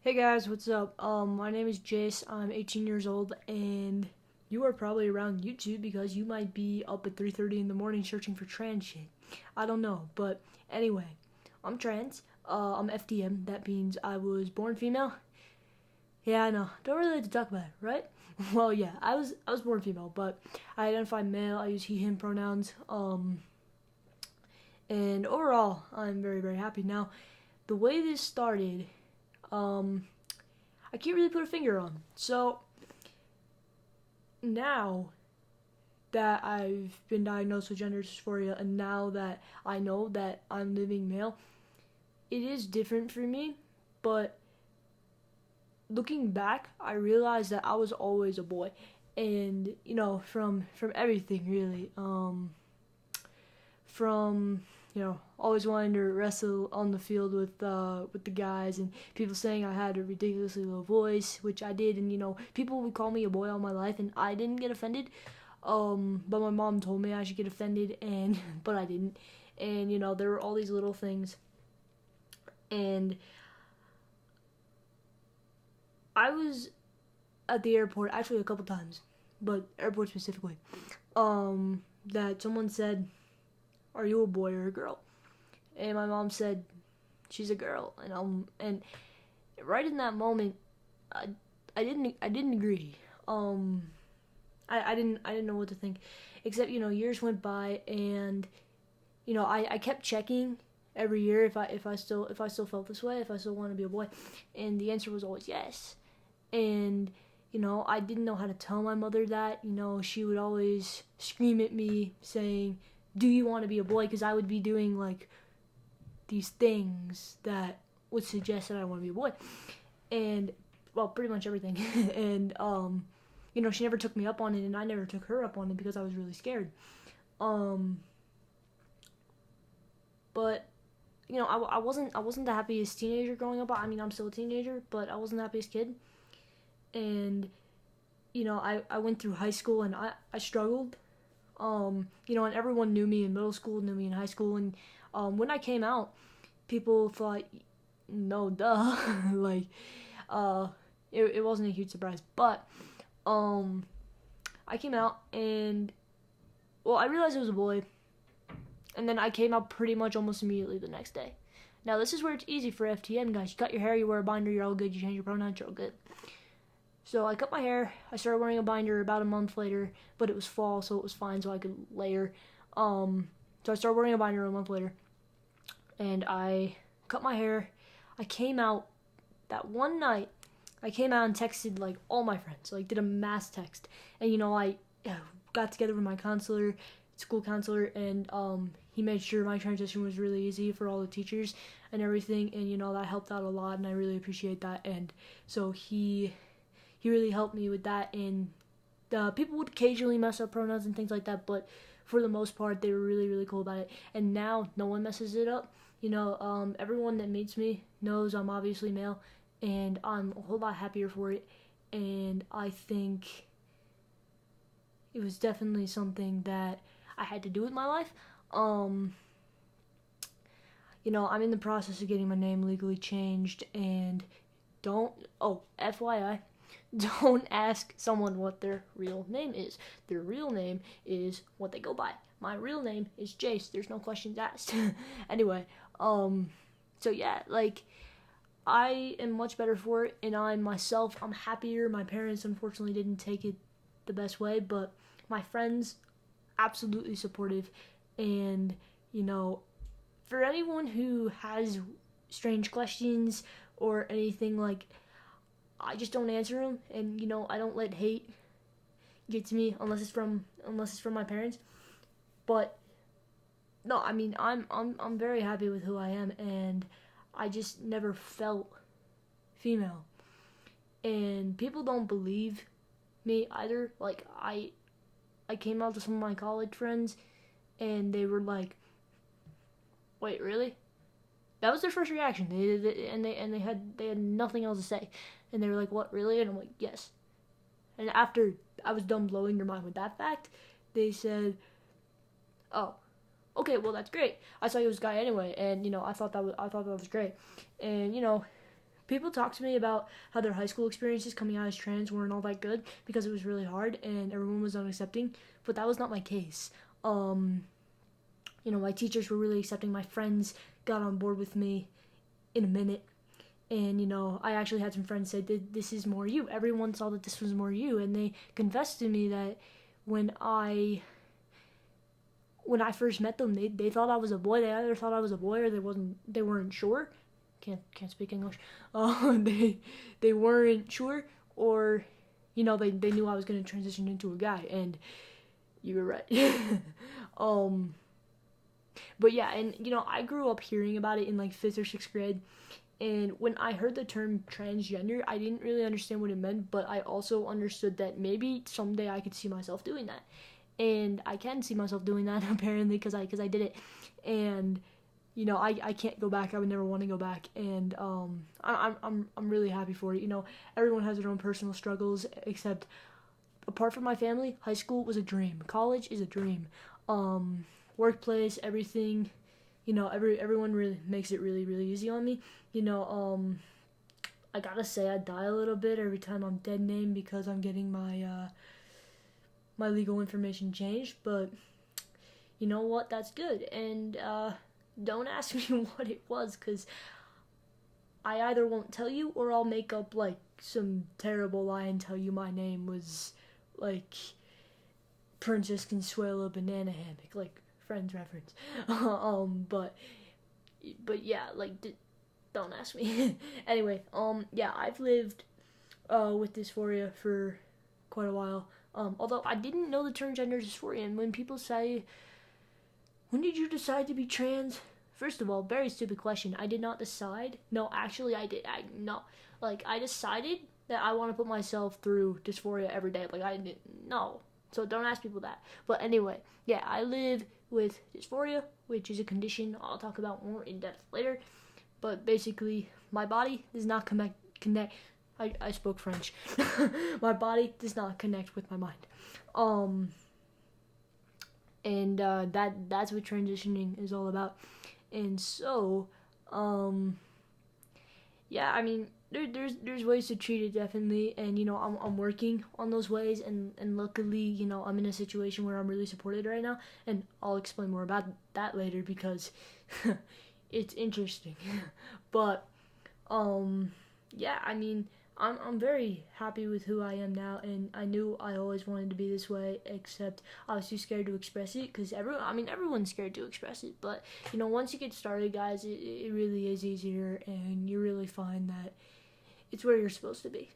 Hey guys, what's up? My name is Jayce. I'm 18 years old, and you are probably around YouTube because you might be up at 3:30 in the morning searching for trans shit. I don't know, but anyway, I'm trans. I'm FDM. That means I was born female. Yeah, I know. Don't really like to talk about it, right? Well, yeah, I was born female, but I identify male. I use he/him pronouns. And overall, I'm very very happy now. The way this started, um, I can't really put a finger on. So now that I've been diagnosed with gender dysphoria, and now that I know that I'm living male, it is different for me. But looking back, I realized that I was always a boy, and from everything really. From always wanting to wrestle on the field with the guys, and people saying I had a ridiculously low voice, which I did, and people would call me a boy all my life, and I didn't get offended. But my mom told me I should get offended, and but I didn't. And there were all these little things, and I was at the airport actually a couple times, but airport specifically. That someone said, "Are you a boy or a girl?" And my mom said, "She's a girl." And right in that moment, I didn't agree. I didn't know what to think, except years went by, and I kept checking every year if I still felt this way, if I still want to be a boy, and the answer was always yes. And I didn't know how to tell my mother that. She would always scream at me saying, "Do you want to be a boy?" Because I would be doing like these things that would suggest that I want to be a boy, and well, pretty much everything. And she never took me up on it, and I never took her up on it because I was really scared. Um, but I wasn't the happiest teenager growing up. I mean, I'm still a teenager, but I wasn't the happiest kid. And I went through high school, and I struggled. And everyone knew me in middle school, knew me in high school, and when I came out, people thought, no, duh, like, uh, it wasn't a huge surprise. But I came out, and well, I realized it was a boy, and then I came out pretty much almost immediately the next day. Now this is where it's easy for FTM guys. You cut your hair, you wear a binder, you're all good. You change your pronouns, you're all good. So I cut my hair. I started wearing a binder about a month later, but it was fall, so it was fine, so I could layer. So I started wearing a binder a month later, and I cut my hair. I came out that one night. I came out and texted like all my friends, like did a mass text, and I got together with my school counselor, and he made sure my transition was really easy for all the teachers and everything, and that helped out a lot, and I really appreciate that. And so he really helped me with that, and people would occasionally mess up pronouns and things like that, but for the most part, they were really, really cool about it. And now, no one messes it up. Everyone that meets me knows I'm obviously male, and I'm a whole lot happier for it. And I think it was definitely something that I had to do with my life. I'm in the process of getting my name legally changed, and FYI, don't ask someone what their real name is. Their real name is what they go by. My real name is Jayce. There's no questions asked. Anyway, so yeah, like, I am much better for it, and I'm happier. My parents unfortunately didn't take it the best way, but my friends, absolutely supportive. And for anyone who has strange questions or anything, like, I just don't answer them, and I don't let hate get to me unless it's from my parents. But no, I mean, I'm very happy with who I am, and I just never felt female. And people don't believe me either. Like, I came out to some of my college friends, and they were like, "Wait, really?" That was their first reaction. They had nothing else to say, and they were like, "What, really?" And I'm like, "Yes." And after I was done blowing their mind with that fact, they said, "Oh, okay, well, that's great. I saw you was a guy anyway," and I thought that was great. And People talk to me about how their high school experiences coming out as trans weren't all that good because it was really hard and everyone was unaccepting, but that was not my case. My teachers were really accepting. My friends got on board with me in a minute. And, I actually had some friends say, this is more you. Everyone saw that this was more you. And they confessed to me that when I first met them, they thought I was a boy. They either thought I was a boy or they weren't sure. Can't speak English. They weren't sure, or, they knew I was going to transition into a guy. And you were right. But yeah, and, I grew up hearing about it in, 5th or 6th grade. And when I heard the term transgender, I didn't really understand what it meant, but I also understood that maybe someday I could see myself doing that. And I can see myself doing that, apparently, because I did it. And, I can't go back. I would never want to go back. And I'm really happy for it. Everyone has their own personal struggles, except apart from my family, high school was a dream. College is a dream. Workplace, everything. Everyone really makes it really, really easy on me. I gotta say I die a little bit every time I'm dead named because I'm getting my my legal information changed. But you know what? That's good. And don't ask me what it was, because I either won't tell you or I'll make up some terrible lie and tell you my name was Princess Consuela Banana Hammock, Friends reference. But yeah, don't ask me. Anyway, yeah, I've lived with dysphoria for quite a while. Although I didn't know the term gender dysphoria, and when people say, when did you decide to be trans? First of all, very stupid question. I did not decide. No, actually I did. I decided that I want to put myself through dysphoria every day. I didn't, no. So don't ask people that. But anyway, yeah, I live with dysphoria, which is a condition I'll talk about more in depth later. But basically, my body does not connect. I spoke French. My body does not connect with my mind. And that's what transitioning is all about. And so, yeah, I mean, there's ways to treat it, definitely, and I'm working on those ways, and luckily I'm in a situation where I'm really supported right now, and I'll explain more about that later because it's interesting. But yeah, I mean, I'm very happy with who I am now, and I knew I always wanted to be this way, except I was too scared to express it, because everyone's scared to express it, but once you get started, guys, it really is easier, and you really find that it's where you're supposed to be.